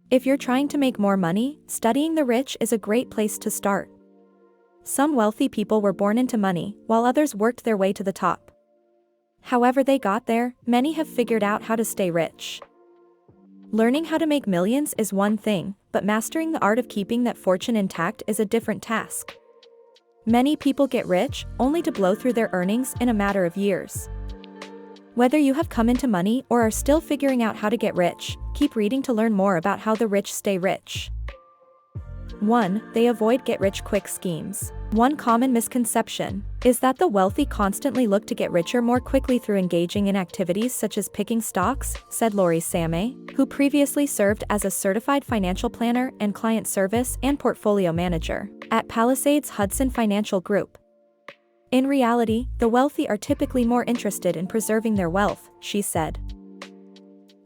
If you're trying to make more money, studying the rich is a great place to start. Some wealthy people were born into money, while others worked their way to the top. However they got there, many have figured out how to stay rich. Learning how to make millions is one thing, but mastering the art of keeping that fortune intact is a different task. Many people get rich, only to blow through their earnings in a matter of years. Whether you have come into money or are still figuring out how to get rich, keep reading to learn more about how the rich stay rich. 1. They avoid get-rich-quick schemes. One common misconception is that the wealthy constantly look to get richer more quickly through engaging in activities such as picking stocks, said Lori Sameh, who previously served as a certified financial planner and client service and portfolio manager at Palisades Hudson Financial Group. In reality, the wealthy are typically more interested in preserving their wealth, she said.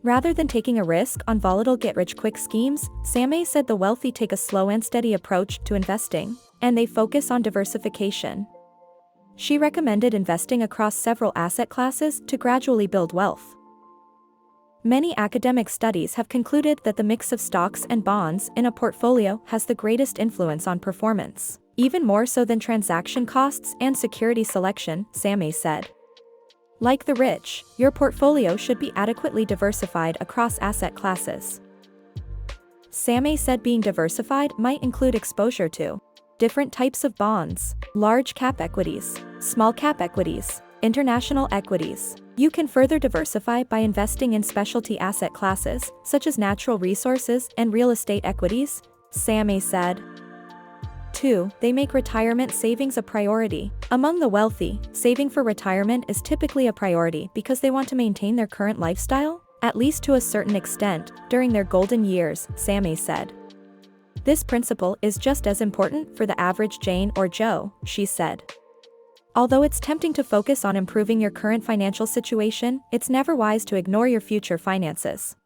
Rather than taking a risk on volatile get-rich-quick schemes, Sameh said the wealthy take a slow and steady approach to investing, and they focus on diversification. She recommended investing across several asset classes to gradually build wealth. Many academic studies have concluded that the mix of stocks and bonds in a portfolio has the greatest influence on performance, even more so than transaction costs and security selection, Sameh said. Like the rich, your portfolio should be adequately diversified across asset classes. Sameh said being diversified might include exposure to different types of bonds, large cap equities, small cap equities, international equities. You can further diversify by investing in specialty asset classes, such as natural resources and real estate equities, Sameh said. 2. They make retirement savings a priority. Among the wealthy, saving for retirement is typically a priority because they want to maintain their current lifestyle, at least to a certain extent, during their golden years, Sameh said. This principle is just as important for the average Jane or Joe, she said. Although it's tempting to focus on improving your current financial situation, it's never wise to ignore your future finances.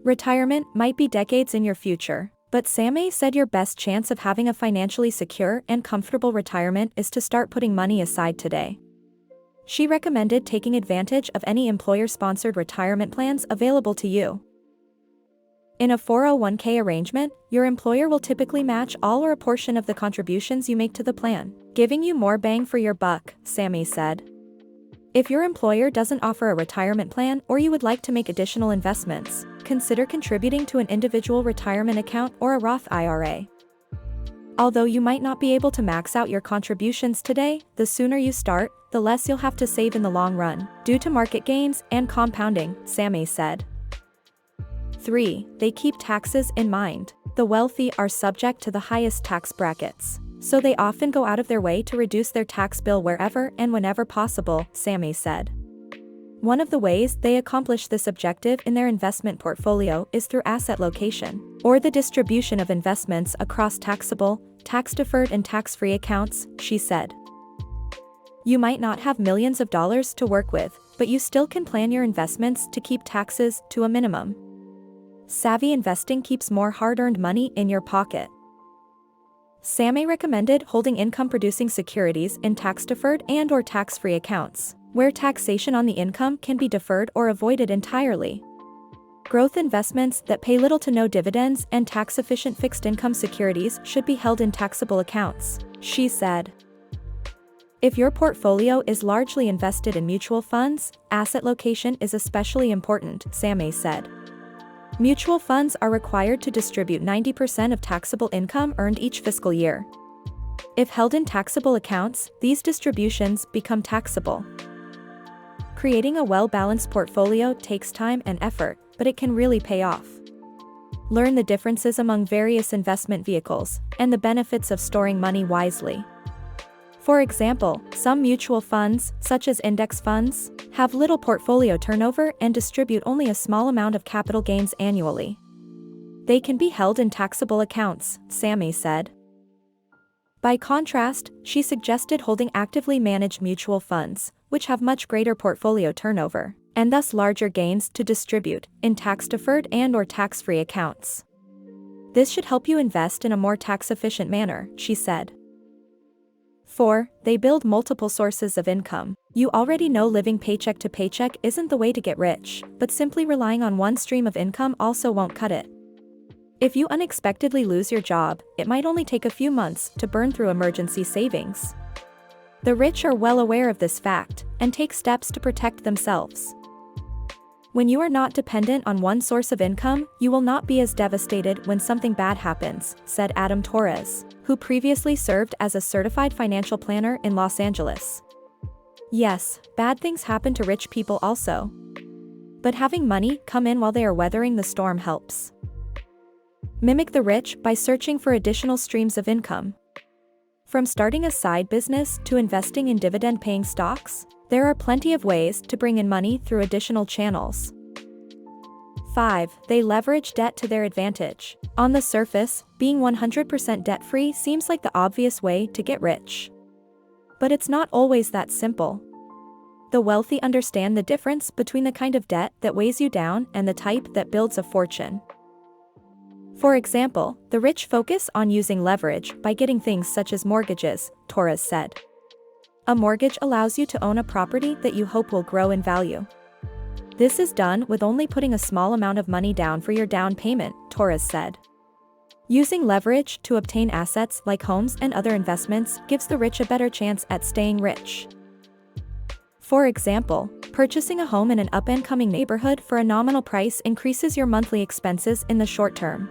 Retirement might be decades in your future, but Sameh said your best chance of having a financially secure and comfortable retirement is to start putting money aside today. She recommended taking advantage of any employer-sponsored retirement plans available to you. In a 401k arrangement, your employer will typically match all or a portion of the contributions you make to the plan, giving you more bang for your buck, Sameh said. If your employer doesn't offer a retirement plan or you would like to make additional investments, consider contributing to an individual retirement account or a Roth IRA. Although you might not be able to max out your contributions today, the sooner you start, the less you'll have to save in the long run, due to market gains and compounding, Sameh said. 3. They keep taxes in mind. The wealthy are subject to the highest tax brackets, so they often go out of their way to reduce their tax bill wherever and whenever possible, Sameh said. One of the ways they accomplish this objective in their investment portfolio is through asset location, or the distribution of investments across taxable, tax-deferred and tax-free accounts, she said. You might not have millions of dollars to work with, but you still can plan your investments to keep taxes to a minimum. Savvy investing keeps more hard-earned money in your pocket. Sameh recommended holding income-producing securities in tax-deferred and/or tax-free accounts, where taxation on the income can be deferred or avoided entirely. Growth investments that pay little to no dividends and tax-efficient fixed-income securities should be held in taxable accounts, she said. If your portfolio is largely invested in mutual funds, asset location is especially important, Sameh said. Mutual funds are required to distribute 90% of taxable income earned each fiscal year. If held in taxable accounts, these distributions become taxable. Creating a well-balanced portfolio takes time and effort, but it can really pay off. Learn the differences among various investment vehicles and the benefits of storing money wisely. For example, some mutual funds, such as index funds, have little portfolio turnover and distribute only a small amount of capital gains annually. They can be held in taxable accounts, Sameh said. By contrast, she suggested holding actively managed mutual funds, which have much greater portfolio turnover, and thus larger gains to distribute, in tax-deferred and/or tax-free accounts. This should help you invest in a more tax-efficient manner, she said. 4. They build multiple sources of income. You already know living paycheck to paycheck isn't the way to get rich, but simply relying on one stream of income also won't cut it. If you unexpectedly lose your job, it might only take a few months to burn through emergency savings. The rich are well aware of this fact and take steps to protect themselves. When you are not dependent on one source of income, you will not be as devastated when something bad happens, said Adam Torres, who previously served as a certified financial planner in Los Angeles. Yes, bad things happen to rich people also. But having money come in while they are weathering the storm helps. Mimic the rich by searching for additional streams of income. From starting a side business to investing in dividend-paying stocks, there are plenty of ways to bring in money through additional channels. 5. They leverage debt to their advantage. On the surface, being 100% debt-free seems like the obvious way to get rich. But it's not always that simple. The wealthy understand the difference between the kind of debt that weighs you down and the type that builds a fortune. For example, the rich focus on using leverage by getting things such as mortgages, Torres said. A mortgage allows you to own a property that you hope will grow in value. This is done with only putting a small amount of money down for your down payment, Torres said. Using leverage to obtain assets like homes and other investments gives the rich a better chance at staying rich. For example, purchasing a home in an up-and-coming neighborhood for a nominal price increases your monthly expenses in the short term.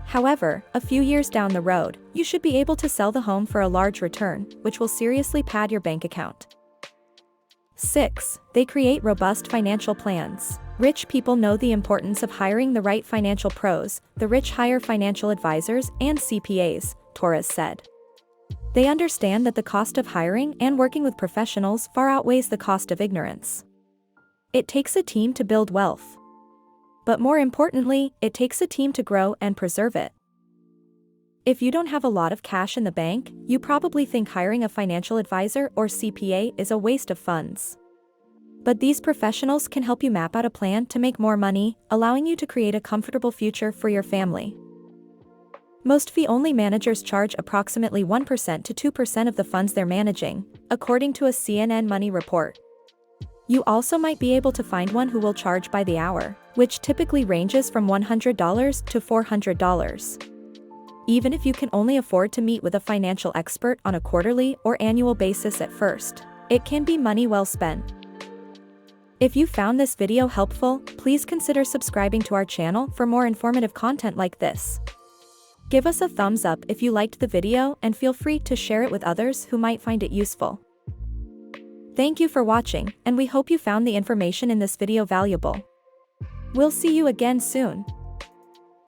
However, a few years down the road, you should be able to sell the home for a large return, which will seriously pad your bank account. 6. They create robust financial plans. Rich people know the importance of hiring the right financial pros. The rich hire financial advisors and CPAs, Torres said. They understand that the cost of hiring and working with professionals far outweighs the cost of ignorance. It takes a team to build wealth. But more importantly, it takes a team to grow and preserve it. If you don't have a lot of cash in the bank, you probably think hiring a financial advisor or CPA is a waste of funds. But these professionals can help you map out a plan to make more money, allowing you to create a comfortable future for your family. Most fee-only managers charge approximately 1% to 2% of the funds they're managing, according to a CNN Money report. You also might be able to find one who will charge by the hour, which typically ranges from $100 to $400. Even if you can only afford to meet with a financial expert on a quarterly or annual basis at first, it can be money well spent. If you found this video helpful, please consider subscribing to our channel for more informative content like this. Give us a thumbs up if you liked the video and feel free to share it with others who might find it useful. Thank you for watching, and we hope you found the information in this video valuable. We'll see you again soon.